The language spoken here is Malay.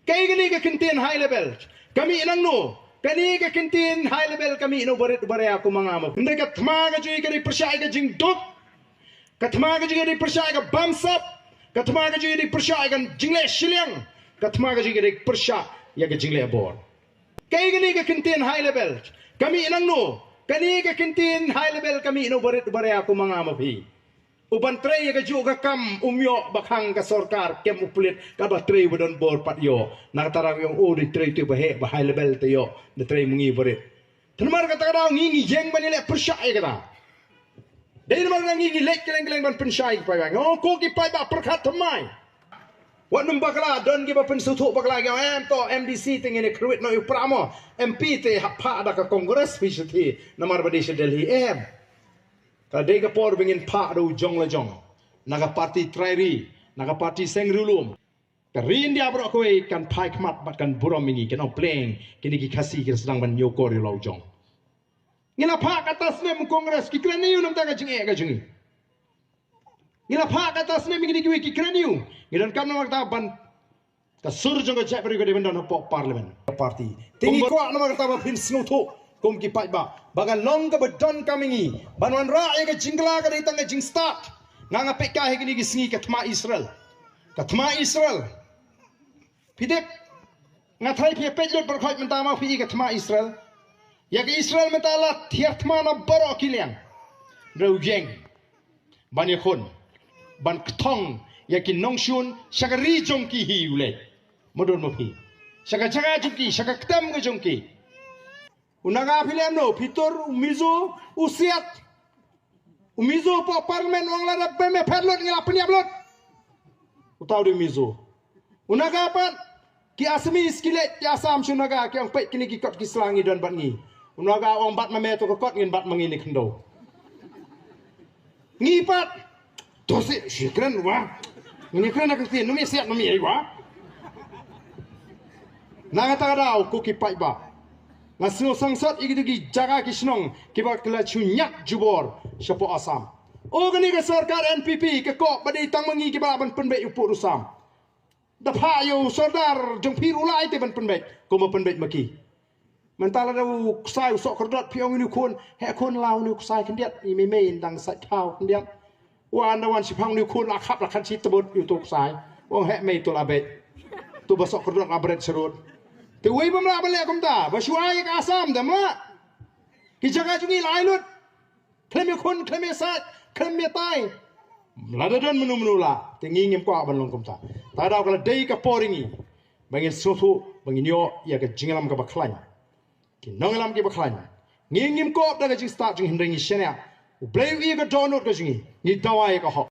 Kay gani ka kintin high level. Kami inang no. Kani ka kintin high level kami ino barit bare ako mga mo. Hindi ka tmaga joy ka di persyai ka jing dok. Ka tmaga joy ka di persyai ka bamsap. Ka tmaga joy ka di persyai ka jingle shiliang. Ka tmaga joy ka di persyai ya ka jingle abor. Kay gani ka kintin high level. Kami inang no. Kani ka kintin high level kami ino barit bare ako mga mo pi. Uban tray ka juga kam umyo bakhang ka sorkar kem uplit ka ba tray wadon bor pat yo nakatarang yung di tray tu bahe ba high level te yo de tray mungi borit tanmar ka takaraw ngingi jeng banile persyai kata dai namang ngingi lek keleng-keleng ban persyai pa bang oh ko ki pai ba perkhat thamai wat num bakla don gi ba pen suthuk bakla gi em to MDC tingene kruit no upramo MP te hapha da ka kongres pisati namar badisha Delhi em kadai ka por bingin pa do jong la jong naga parti trairi naga parti sengrulum ka rin dia bro ko kan pai kmat bat kan burom mingi kan pleng kini ki khasi ki sedang ban yoko ri lo jong ngila pa ka tas nem kongres ki kraniu nam ta ka jing e ka jingi ngila pa ka tas nem mingi ki kraniu ngidan kam nam ta ban ka sur jong ka japri ko de ban don po parliament parti tingi ko nam ta ba pin snutho kum ki pai ba baga long ka badon kamingi banwan ra e ka jingla ka ditang ka jing start nga pe ka he ki singi ka thma Israel pidep nga thai phe pe lot par khoi menta ma phi ka thma Israel ya ka Israel menta la thiar thma na baro kiliang rau jeng ban ye khon ban kthong ya ki nongshun shakari jong ki hi ule modon mo phi shaka jaga jong ki shaka ktam ga jong ki unaga philem no phitor umizo usiat umizo po parliament wang la rabbe me pherlot ngila pniap lot utaw de mizo unaga pan ki asmi skilet ki asam chunaga ki ang pe kini ki kot ki slangi don bat ngi unaga ong bat ma me to ko kot ngin bat mangi ni khndo ngi pat to se shikran wa ni kran ka ti no me siat no me ai wa naga ta daw ku ki pai ba ngasino sangsat igidigi jaga kisnong kibat kala chunyak jubor shapo asam ogani ka sarkar NPP ka ko badi tang mangi kiba ban penbe upur usam da phayo sordar jong phi ulai te ban penbe ko ma penbe maki mentala da sai so kordot phiong ni khon he khon law ni sai khndiat i me me dang sai thau khndiat wan da wan sipang ni khon la khap la khan chi tbot yu tok sai wong he me to la be tu ba so kordot la bret serut te wei bam la bale kom ta ba shuai ka asam da ma ki jaga jungi lai lut kleme khon kleme sat kleme tai la da don menu la te ngi ngem kwa ban long kom ta daw kala dei ka poringi bangin sofu bangin yo ya ka jingalam ka baklan ki nongalam ki baklan ngi ngem ko da ka jing start jing hindring shenia u blai ka donut ka jingi ni dawai ka ho